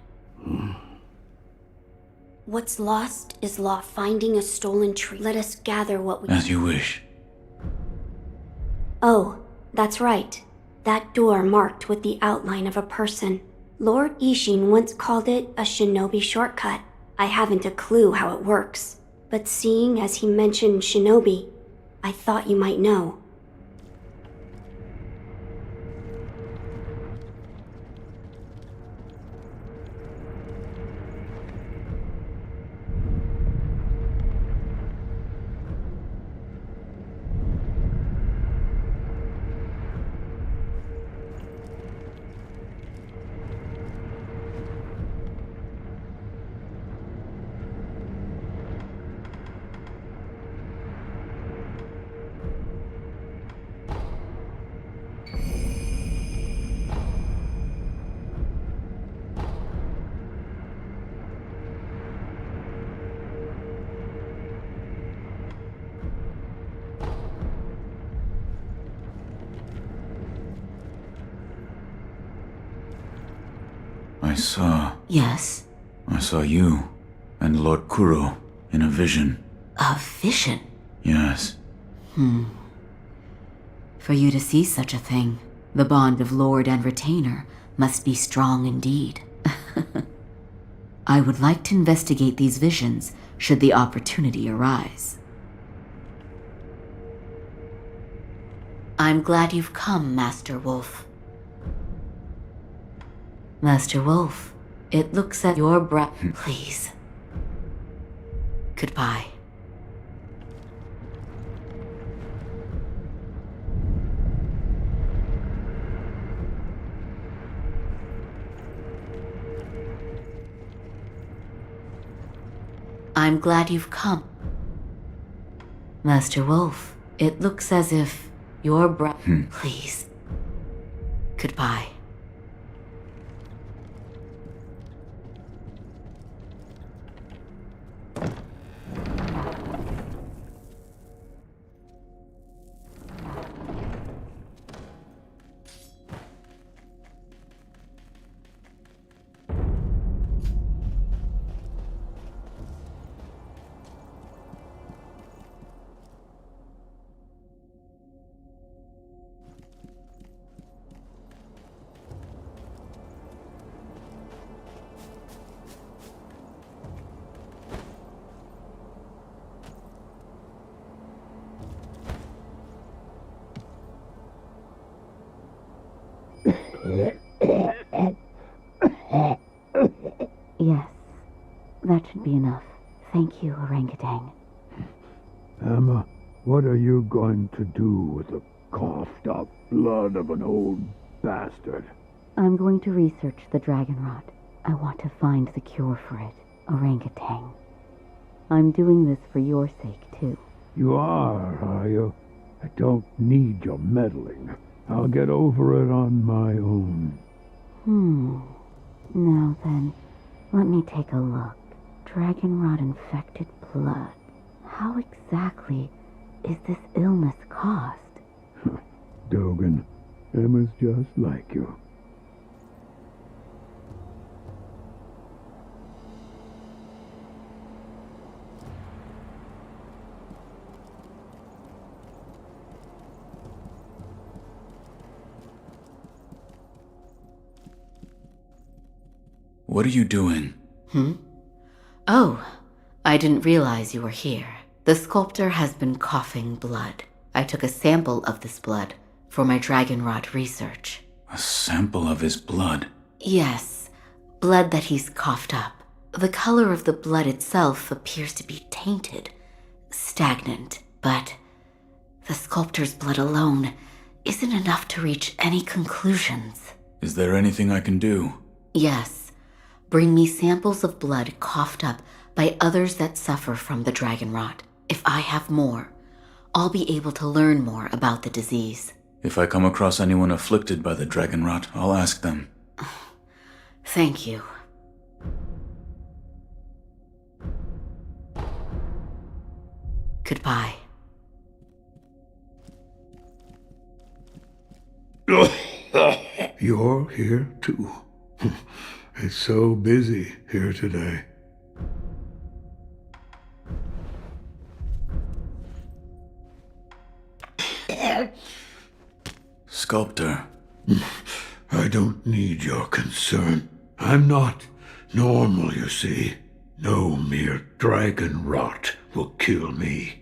What's lost is lost. Finding a stolen tree. Let us gather what we... As you wish. Oh, that's right. That door marked with the outline of a person. Lord Ishin once called it a shinobi shortcut. I haven't a clue how it works, but seeing as he mentioned shinobi, I thought you might know. I saw... Yes? I saw you and Lord Kuro in a vision. A vision? Yes. For you to see such a thing, the bond of lord and retainer must be strong indeed. I would like to investigate these visions should the opportunity arise. I'm glad you've come, Master Wolf. Master Wolf, it looks at your breath. Please. Goodbye. I'm glad you've come. Master Wolf, it looks as if your Please. Goodbye. Yes, that should be enough. Thank you, orangutan. Emma, what are you going to do with the coughed-up blood of an old bastard? I'm going to research the dragon rot. I want to find the cure for it, orangutan. I'm doing this for your sake, too. You are you? I don't need your meddling. I'll get over it on my own. Now then, let me take a look. Dragon rot infected blood. How exactly is this illness caused? Dogen, Emma's just like you. What are you doing? Oh, I didn't realize you were here. The sculptor has been coughing blood. I took a sample of this blood for my dragon rot research. A sample of his blood? Yes, blood that he's coughed up. The color of the blood itself appears to be tainted, stagnant, but the sculptor's blood alone isn't enough to reach any conclusions. Is there anything I can do? Yes. Bring me samples of blood coughed up by others that suffer from the dragon rot. If I have more, I'll be able to learn more about the disease. If I come across anyone afflicted by the dragon rot, I'll ask them. Thank you. Goodbye. You're here too. It's so busy here today. Sculptor. I don't need your concern. I'm not normal, you see. No mere dragon rot will kill me.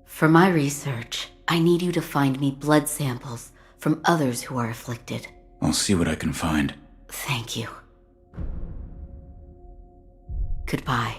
For my research, I need you to find me blood samples from others who are afflicted. I'll see what I can find. Thank you. Goodbye.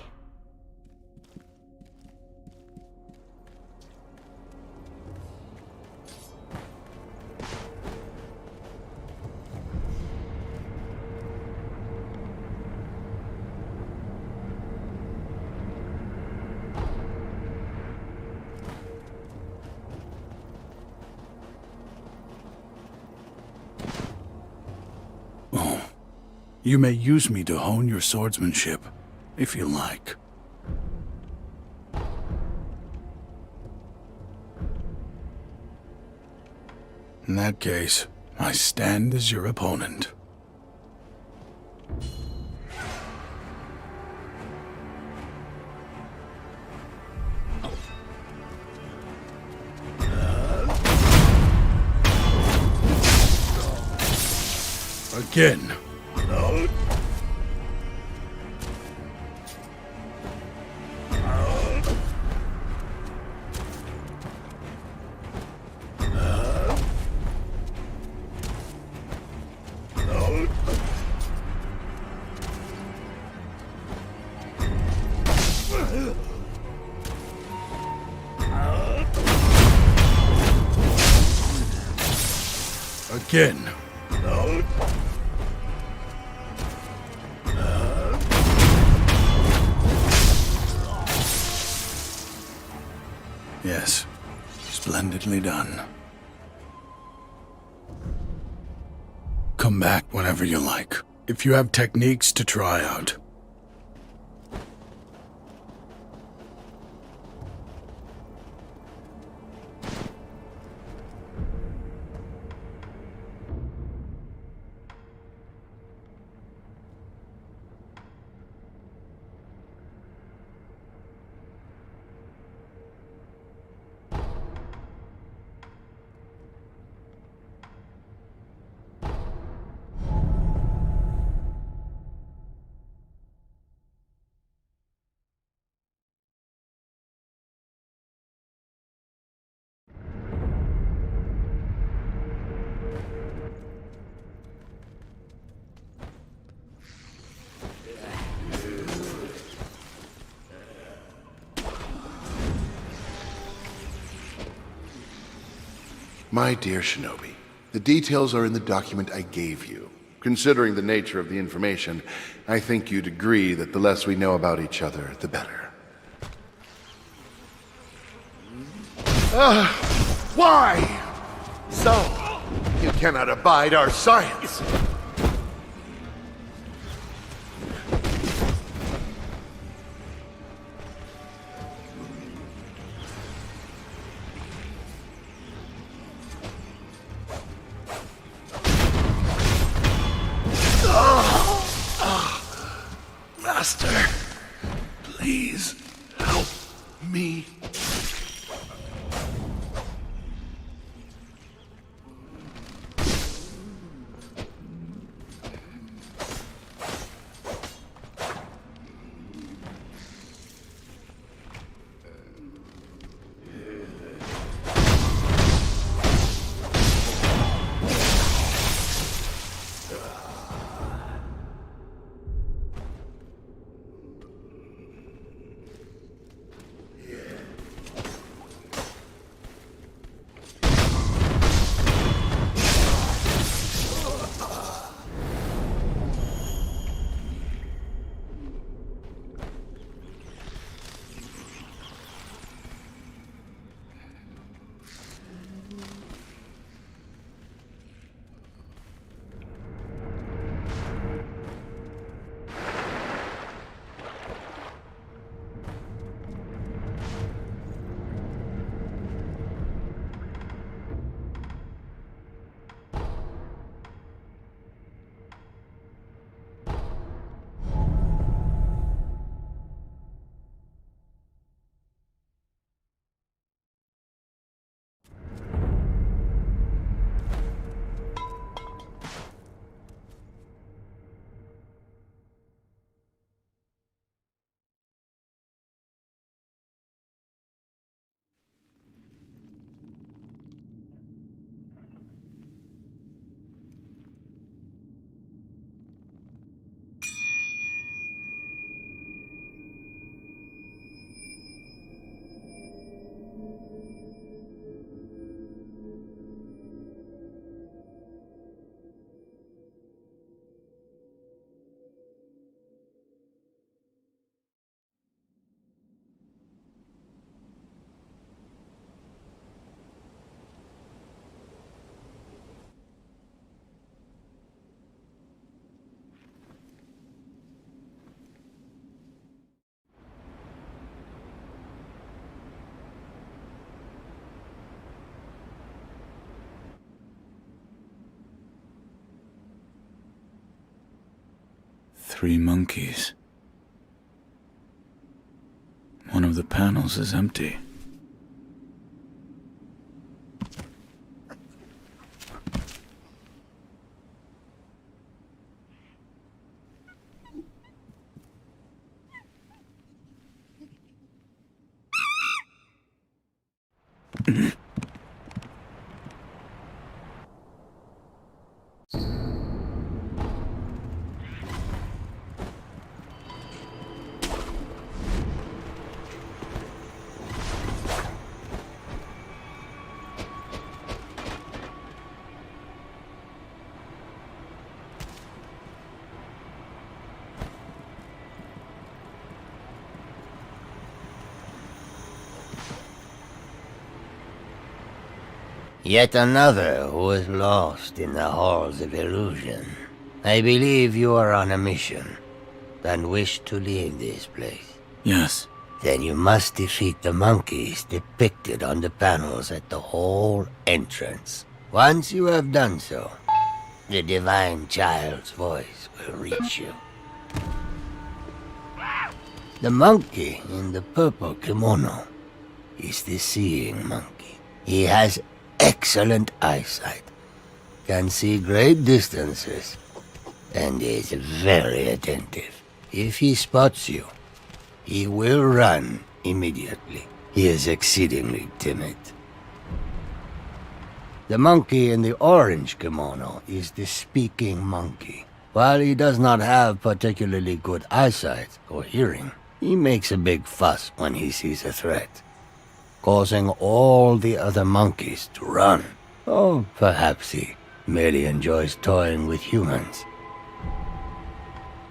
You may use me to hone your swordsmanship, if you like. In that case, I stand as your opponent. Again. back in. Yes, splendidly done. Come back whenever you like, if you have techniques to try out. My dear Shinobi, the details are in the document I gave you. Considering the nature of the information, I think you'd agree that the less we know about each other, the better. Why? So, you cannot abide our science. Master, please help me. Three monkeys. One of the panels is empty. Yet another who is lost in the halls of illusion. I believe you are on a mission, and wish to leave this place. Yes. Then you must defeat the monkeys depicted on the panels at the hall entrance. Once you have done so, the divine child's voice will reach you. The monkey in the purple kimono is the seeing monkey. He has excellent eyesight, can see great distances, and is very attentive. If he spots you, he will run immediately. He is exceedingly timid. The monkey in the orange kimono is the speaking monkey. While he does not have particularly good eyesight or hearing, he makes a big fuss when he sees a threat, causing all the other monkeys to run. Or perhaps he merely enjoys toying with humans.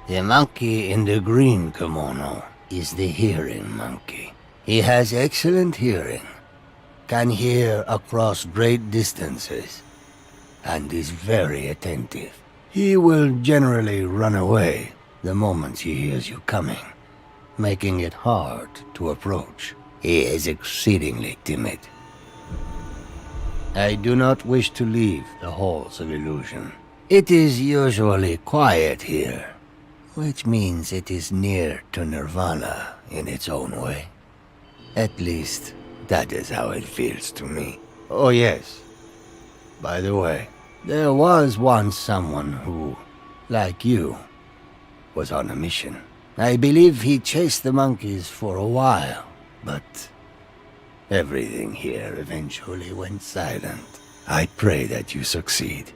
The monkey in the green kimono is the hearing monkey. He has excellent hearing, can hear across great distances, and is very attentive. He will generally run away the moment he hears you coming, making it hard to approach. He is exceedingly timid. I do not wish to leave the halls of illusion. It is usually quiet here, which means it is near to nirvana in its own way. At least, that is how it feels to me. Oh yes, by the way, there was once someone who, like you, was on a mission. I believe he chased the monkeys for a while, but everything here eventually went silent. I pray that you succeed.